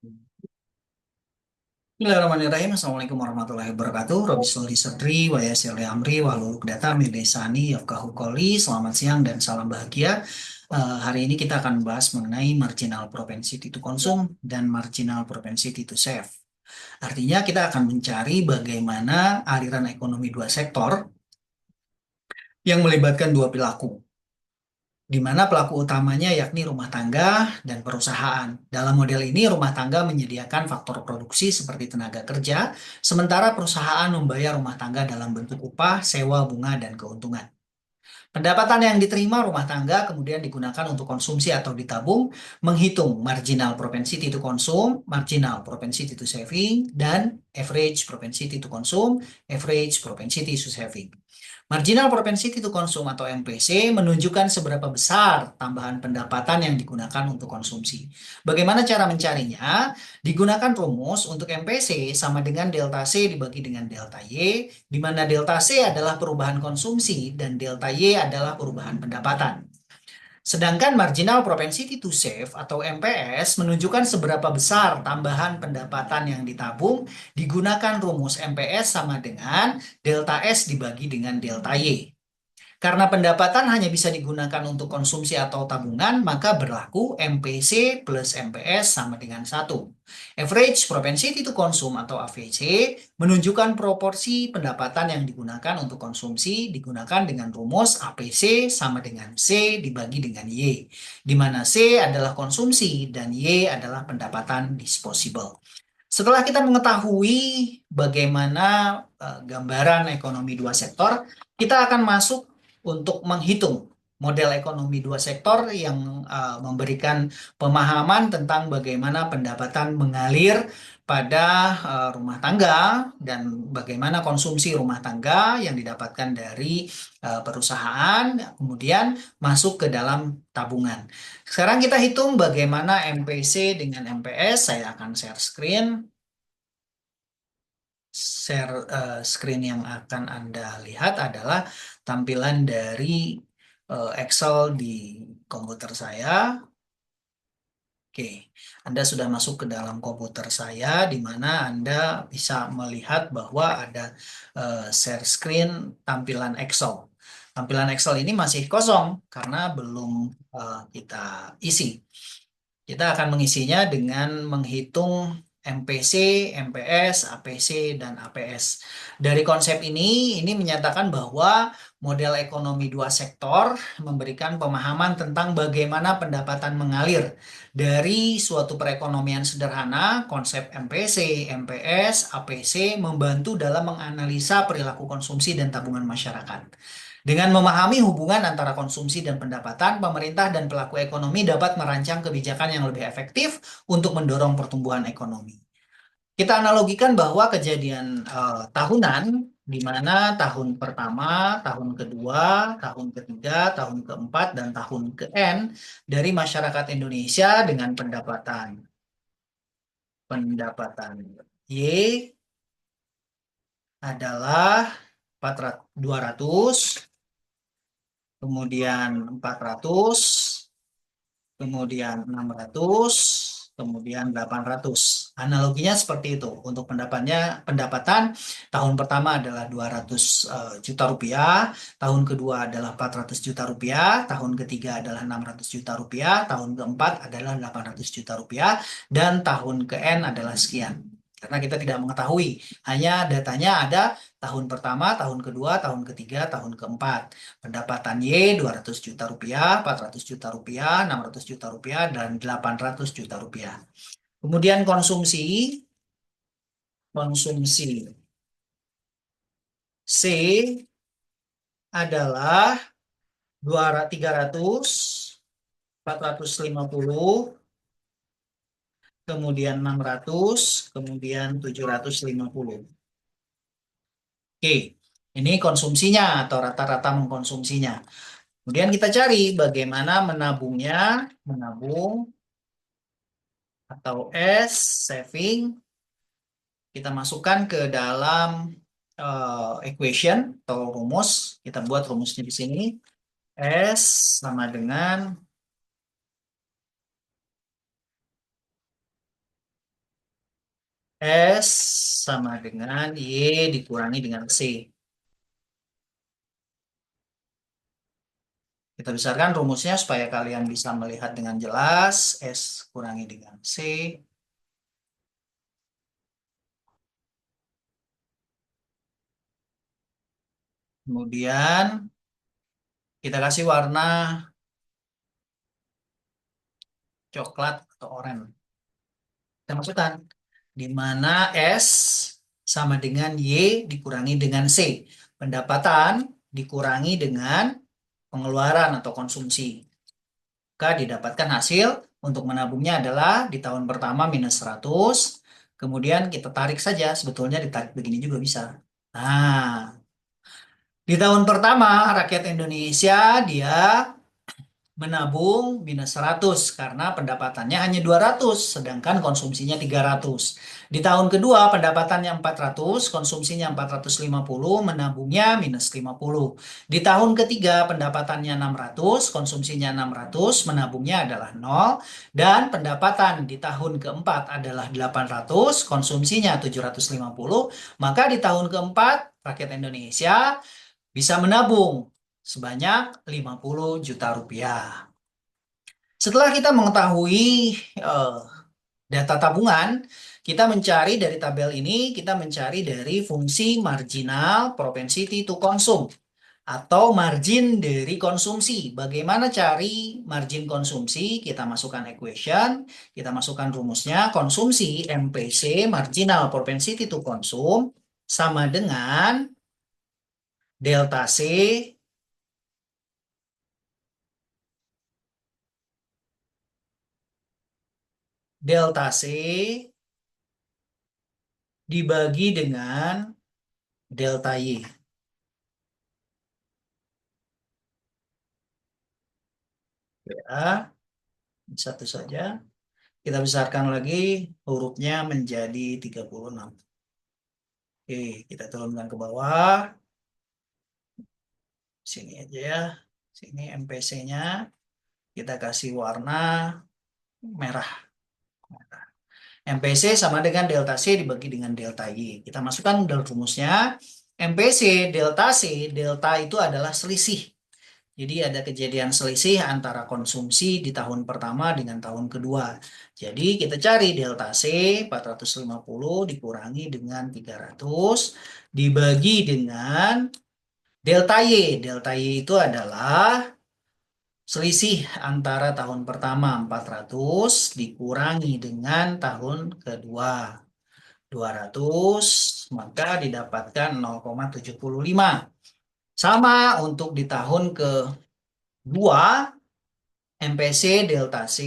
Bismillahirrahmanirrahim. Assalamualaikum warahmatullahi wabarakatuh. Robi Soli Setri, Wayasir Amri, Wahluluk Data, Medesani, Yafkahu Koli. Selamat siang dan salam bahagia. Hari ini kita akan membahas mengenai marginal propensity to consume dan marginal propensity to save. Artinya kita akan mencari bagaimana aliran ekonomi dua sektor yang melibatkan dua perilaku, di mana pelaku utamanya yakni rumah tangga dan perusahaan. Dalam model ini, rumah tangga menyediakan faktor produksi seperti tenaga kerja, sementara perusahaan membayar rumah tangga dalam bentuk upah, sewa, bunga, dan keuntungan. Pendapatan yang diterima rumah tangga kemudian digunakan untuk konsumsi atau ditabung, menghitung marginal propensity to consume, marginal propensity to saving, dan average propensity to consume, average propensity to saving. Marginal propensity to consume atau MPC menunjukkan seberapa besar tambahan pendapatan yang digunakan untuk konsumsi. Bagaimana cara mencarinya? Digunakan rumus untuk MPC sama dengan delta C dibagi dengan delta Y, di mana delta C adalah perubahan konsumsi dan delta Y adalah perubahan pendapatan. Sedangkan marginal propensity to save atau MPS menunjukkan seberapa besar tambahan pendapatan yang ditabung, digunakan rumus MPS sama dengan delta S dibagi dengan delta Y. Karena pendapatan hanya bisa digunakan untuk konsumsi atau tabungan, maka berlaku MPC plus MPS sama dengan 1. Average propensity to consume atau AVC menunjukkan proporsi pendapatan yang digunakan untuk konsumsi digunakan dengan rumus APC sama dengan C dibagi dengan Y, di mana C adalah konsumsi dan Y adalah pendapatan disposable. Setelah kita mengetahui bagaimana gambaran ekonomi dua sektor, kita akan masuk untuk menghitung model ekonomi dua sektor yang memberikan pemahaman tentang bagaimana pendapatan mengalir pada rumah tangga dan bagaimana konsumsi rumah tangga yang didapatkan dari perusahaan, kemudian masuk ke dalam tabungan. Sekarang kita hitung bagaimana MPC dengan MPS. Saya akan share screen. Screen yang akan Anda lihat adalah tampilan dari Excel di komputer saya. Oke, Anda sudah masuk ke dalam komputer saya, di mana Anda bisa melihat bahwa ada share screen tampilan Excel. Tampilan Excel ini masih kosong karena belum kita isi. Kita akan mengisinya dengan menghitung MPC, MPS, APC, dan APS. Dari konsep ini menyatakan bahwa model ekonomi dua sektor memberikan pemahaman tentang bagaimana pendapatan mengalir dari suatu perekonomian sederhana. Konsep MPC, MPS, APC membantu dalam menganalisa perilaku konsumsi dan tabungan masyarakat. Dengan memahami hubungan antara konsumsi dan pendapatan, pemerintah dan pelaku ekonomi dapat merancang kebijakan yang lebih efektif untuk mendorong pertumbuhan ekonomi. Kita analogikan bahwa kejadian tahunan, di mana tahun pertama, tahun kedua, tahun ketiga, tahun keempat, dan tahun ke-N dari masyarakat Indonesia dengan pendapatan pendapatan Y adalah 200, kemudian 400, kemudian 600, kemudian 800. Analoginya seperti itu. Untuk pendapatan tahun pertama adalah 200 juta rupiah, tahun kedua adalah 400 juta rupiah, tahun ketiga adalah 600 juta rupiah, tahun keempat adalah 800 juta rupiah, dan tahun ke-N adalah sekian. Karena kita tidak mengetahui, hanya datanya ada tahun pertama, tahun kedua, tahun ketiga, tahun keempat. Pendapatan Y 200 juta rupiah, 400 juta rupiah, 600 juta rupiah, dan 800 juta rupiah. Kemudian konsumsi C adalah 300, 450, kemudian 600, kemudian 750. Oke, ini konsumsinya atau rata-rata mengkonsumsinya. Kemudian kita cari bagaimana menabungnya, menabung atau S, saving, kita masukkan ke dalam equation atau rumus. Kita buat rumusnya di sini. S sama dengan S sama dengan Y dikurangi dengan C. Kita besarkan rumusnya supaya kalian bisa melihat dengan jelas. S kurangi dengan C. Kemudian kita kasih warna coklat atau oranye. Kita masukkan di mana S sama dengan Y dikurangi dengan C. Pendapatan dikurangi dengan pengeluaran atau konsumsi. Maka didapatkan hasil untuk menabungnya adalah di tahun pertama minus 100. Kemudian kita tarik saja, sebetulnya ditarik begini juga bisa. Nah, di tahun pertama rakyat Indonesia dia menabung minus 100 karena pendapatannya hanya 200 sedangkan konsumsinya 300. Di tahun kedua pendapatannya 400, konsumsinya 450, menabungnya minus 50. Di tahun ketiga pendapatannya 600, konsumsinya 600, menabungnya adalah 0. Dan pendapatan di tahun keempat adalah 800, konsumsinya 750. Maka di tahun keempat rakyat Indonesia bisa menabung sebanyak 50 juta rupiah. Setelah kita mengetahui eh, data tabungan, kita mencari dari tabel ini, kita mencari dari fungsi marginal propensity to consume atau margin dari konsumsi. Bagaimana cari margin konsumsi? Kita masukkan equation, kita masukkan rumusnya, konsumsi MPC, marginal propensity to consume, sama dengan delta C, delta C dibagi dengan delta Y. Ya, satu saja. Kita besarkan lagi hurufnya menjadi 36. Oke, kita turunkan ke bawah. Sini aja ya. Sini MPC-nya. Kita kasih warna merah. MPC sama dengan delta C dibagi dengan delta Y. Kita masukkan dalam rumusnya. MPC, delta C, delta itu adalah selisih. Jadi ada kejadian selisih antara konsumsi di tahun pertama dengan tahun kedua. Jadi kita cari delta C 450 dikurangi dengan 300 dibagi dengan delta Y. Delta Y itu adalah selisih antara tahun pertama 400 dikurangi dengan tahun kedua 200 maka didapatkan 0,75. Sama untuk di tahun kedua MPC delta C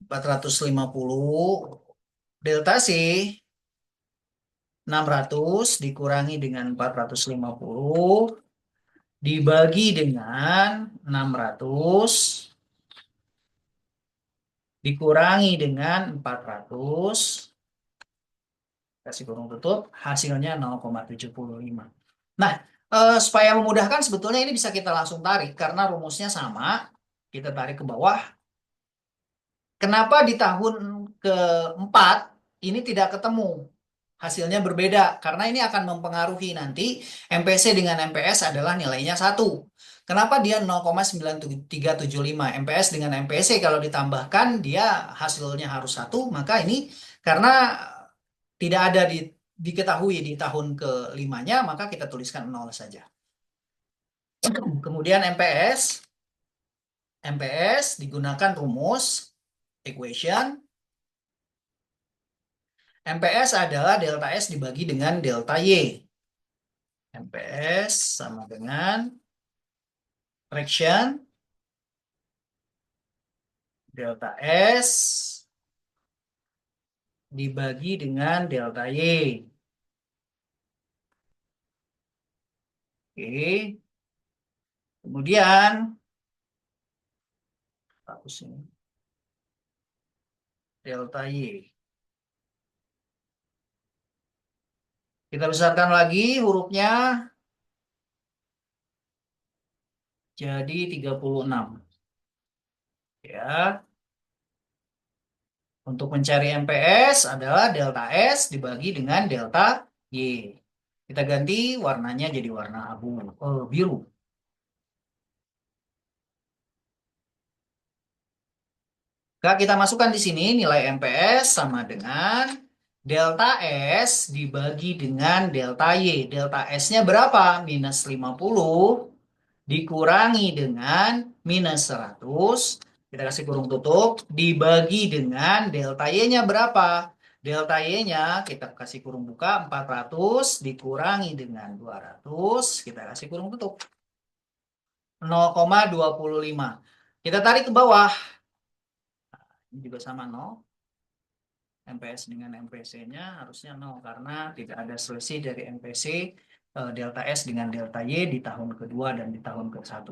450 delta C 600 dikurangi dengan 450 dibagi dengan 600 dikurangi dengan 400 kasih kurung tutup hasilnya 0,75. Nah, supaya memudahkan sebetulnya ini bisa kita langsung tarik karena rumusnya sama. Kita tarik ke bawah. Kenapa di tahun keempat ini tidak ketemu? Hasilnya berbeda, karena ini akan mempengaruhi nanti MPC dengan MPS adalah nilainya 1. Kenapa dia 0,9375? MPS dengan MPC kalau ditambahkan dia hasilnya harus 1, maka ini karena tidak ada diketahui di tahun kelimanya, maka kita tuliskan 0 saja. Kemudian MPS digunakan rumus equation. MPS adalah delta S dibagi dengan delta Y. MPS sama dengan fraction delta S dibagi dengan delta Y. Oke. Kemudian, hapus ini, delta Y. Kita besarkan lagi hurufnya jadi 36. Ya. Untuk mencari MPS adalah delta S dibagi dengan delta Y. Kita ganti warnanya jadi warna biru. Kak, kita masukkan di sini nilai MPS sama dengan delta S dibagi dengan delta Y. Delta S-nya berapa? Minus 50 dikurangi dengan minus 100. Kita kasih kurung tutup. Dibagi dengan delta Y-nya berapa? Delta Y-nya kita kasih kurung buka 400 dikurangi dengan 200. Kita kasih kurung tutup. 0,25. Kita tarik ke bawah. Ini juga sama 0. MPS dengan MPC-nya harusnya 0 karena tidak ada selisih dari MPC delta S dengan delta Y di tahun kedua dan di tahun ke-1.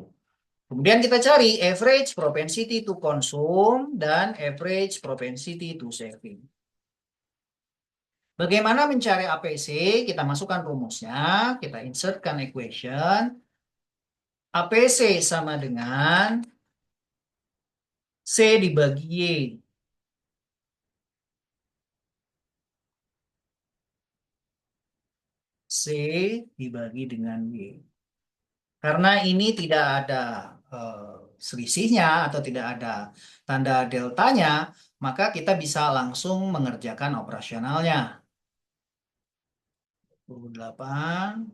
Kemudian kita cari average propensity to consume dan average propensity to saving. Bagaimana mencari APC? Kita masukkan rumusnya, kita insertkan equation. APC sama dengan C dibagi Y. C dibagi dengan Y. Karena ini tidak ada selisihnya atau tidak ada tanda deltanya, maka kita bisa langsung mengerjakan operasionalnya. 28,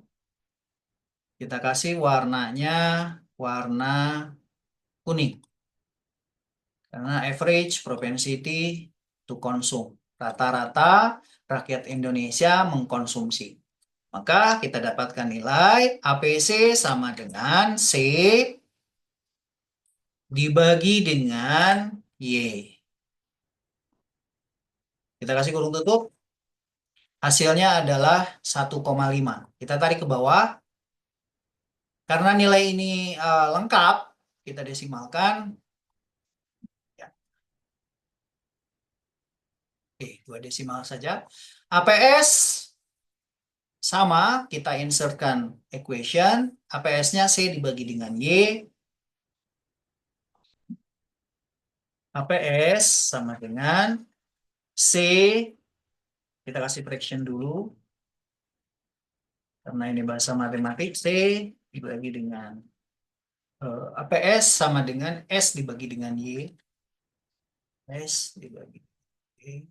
kita kasih warnanya warna kuning. Karena average propensity to consume. Rata-rata rakyat Indonesia mengkonsumsi. Maka kita dapatkan nilai APC sama dengan C dibagi dengan Y. Kita kasih kurung tutup. Hasilnya adalah 1,5. Kita tarik ke bawah. Karena nilai ini lengkap, kita desimalkan. Ya, oke, 2 desimal saja. APS sama, kita insertkan equation. APS-nya C dibagi dengan Y. APS sama dengan C, kita kasih fraction dulu. Karena ini bahasa matematik, C dibagi dengan APS sama dengan S dibagi dengan Y. S dibagi Y.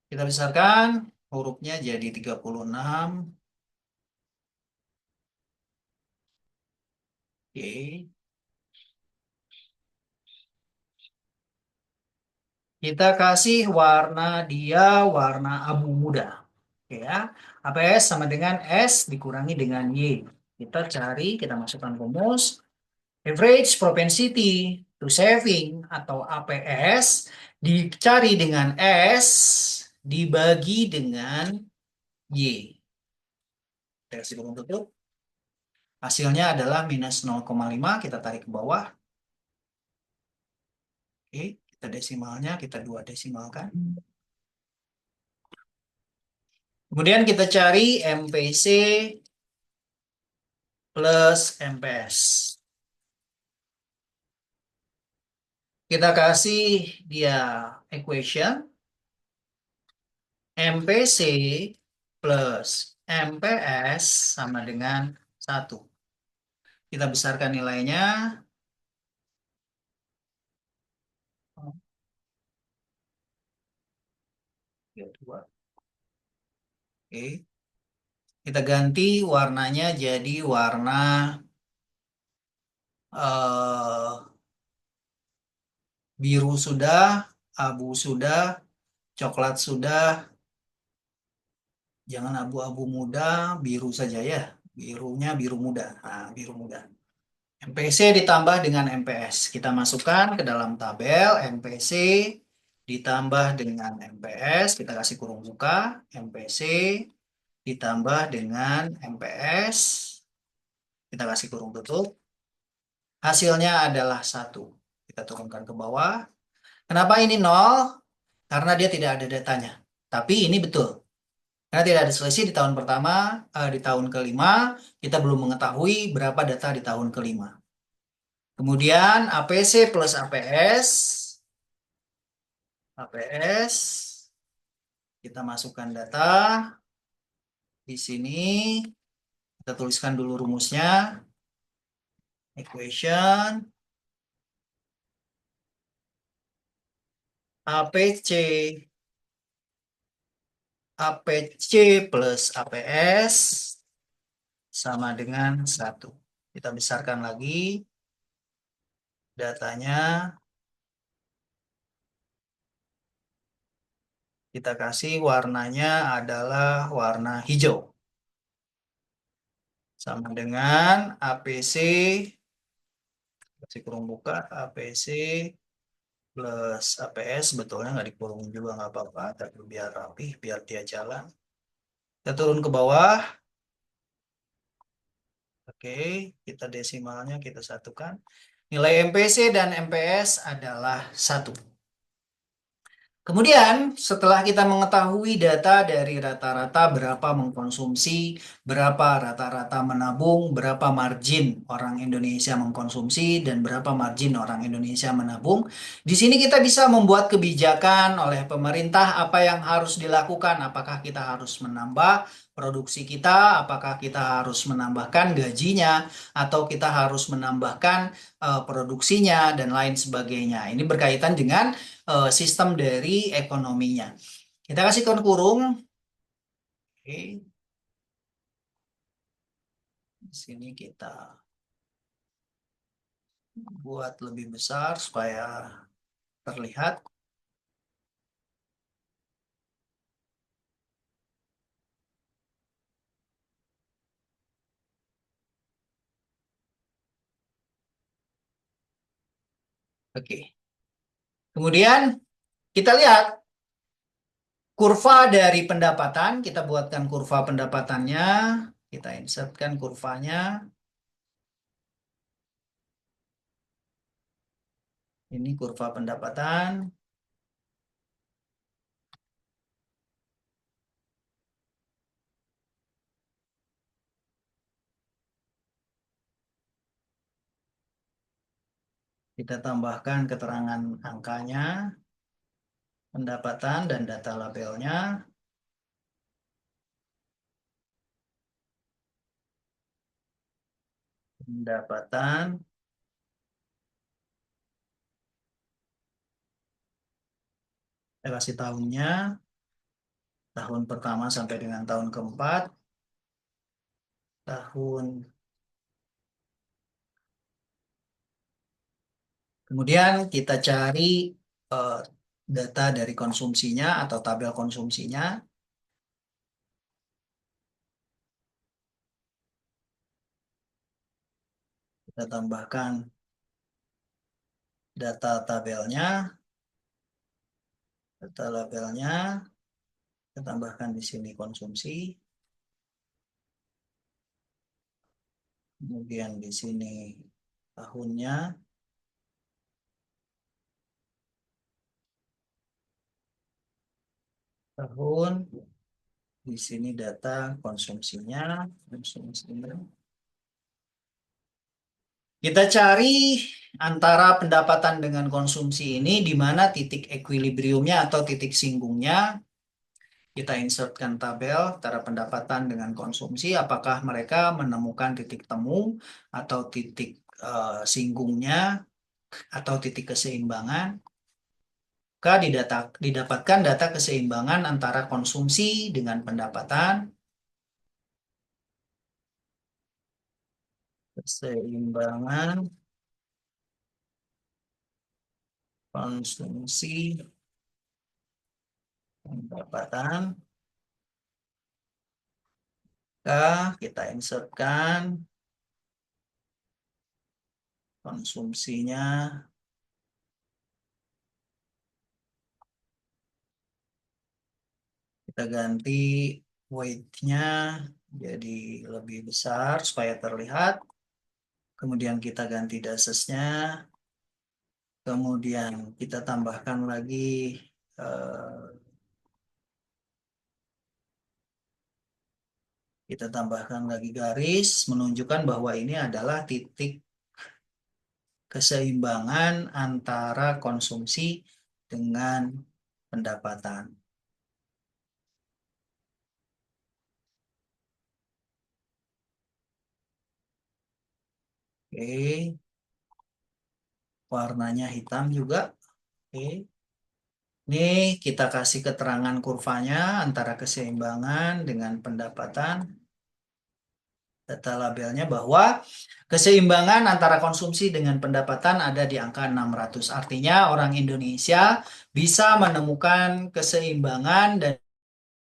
Kita besarkan hurufnya jadi 36. Oke. Kita kasih warna dia warna abu muda. Oke ya. APS sama dengan S dikurangi dengan Y. Kita cari, kita masukkan rumus. Average propensity to saving atau APS dicari dengan S dibagi dengan Y. Kita kasih kurung tutup. Hasilnya adalah minus 0,5. Kita tarik ke bawah. Oke, kita desimalnya, kita 2 desimalkan. Kemudian kita cari MPC plus MPS. Kita kasih dia equation. MPC plus MPS sama dengan 1. Kita besarkan nilainya. Oke. Kita ganti warnanya jadi warna biru sudah, abu sudah, coklat sudah, jangan abu-abu muda, biru saja ya. Birunya biru muda. Nah, biru muda. MPC ditambah dengan MPS. Kita masukkan ke dalam tabel MPC ditambah dengan MPS. Kita kasih kurung buka. MPC ditambah dengan MPS. Kita kasih kurung tutup. Hasilnya adalah 1. Kita turunkan ke bawah. Kenapa ini 0? Karena dia tidak ada datanya. Tapi ini betul. Karena tidak ada selisih di tahun pertama, di tahun kelima, kita belum mengetahui berapa data di tahun kelima. Kemudian APC plus APS, APS, kita masukkan data di sini, kita tuliskan dulu rumusnya, equation APC, APC plus APS sama dengan 1. Kita besarkan lagi datanya, kita kasih warnanya adalah warna hijau. Sama dengan APC, kasih kurung buka, APC plus APS, sebetulnya nggak dikurung juga nggak apa-apa, tapi biar rapi, biar dia jalan. Kita turun ke bawah, oke, kita desimalnya kita satukan. Nilai MPC dan MPS adalah 1. Kemudian, setelah kita mengetahui data dari rata-rata berapa mengkonsumsi, berapa rata-rata menabung, berapa margin orang Indonesia mengkonsumsi, dan berapa margin orang Indonesia menabung, di sini kita bisa membuat kebijakan oleh pemerintah apa yang harus dilakukan. Apakah kita harus menambah produksi kita, apakah kita harus menambahkan gajinya, atau kita harus menambahkan produksinya, dan lain sebagainya. Ini berkaitan dengan sistem dari ekonominya. Kita kasihkan kurung. Oke, di sini kita buat lebih besar supaya terlihat. Oke. Kemudian kita lihat kurva dari pendapatan. Kita buatkan kurva pendapatannya. Kita insertkan kurvanya. Ini kurva pendapatan. Kita tambahkan keterangan angkanya, pendapatan, dan data labelnya. Pendapatan, saya kasih tahunnya, tahun pertama sampai dengan tahun keempat, tahun. Kemudian kita cari eh, data dari konsumsinya atau tabel konsumsinya. Kita tambahkan data tabelnya, data labelnya. Kita tambahkan di sini konsumsi. Kemudian di sini tahunnya, tahun. Di sini data konsumsinya, konsumsinya. Kita cari antara pendapatan dengan konsumsi ini di mana titik equilibriumnya atau titik singgungnya. Kita insertkan tabel antara pendapatan dengan konsumsi, apakah mereka menemukan titik temu atau titik singgungnya atau titik keseimbangan. Maka didapatkan data keseimbangan antara konsumsi dengan pendapatan. Keseimbangan konsumsi pendapatan. Kita insertkan konsumsinya, kita ganti weight-nya jadi lebih besar supaya terlihat. Kemudian kita ganti dasesnya. Kemudian kita tambahkan lagi eh, Kita tambahkan lagi garis menunjukkan bahwa ini adalah titik keseimbangan antara konsumsi dengan pendapatan. Oke, warnanya hitam juga. Oke. Ini kita kasih keterangan kurvanya antara keseimbangan dengan pendapatan. Data labelnya bahwa keseimbangan antara konsumsi dengan pendapatan ada di angka 600. Artinya orang Indonesia bisa menemukan keseimbangan dan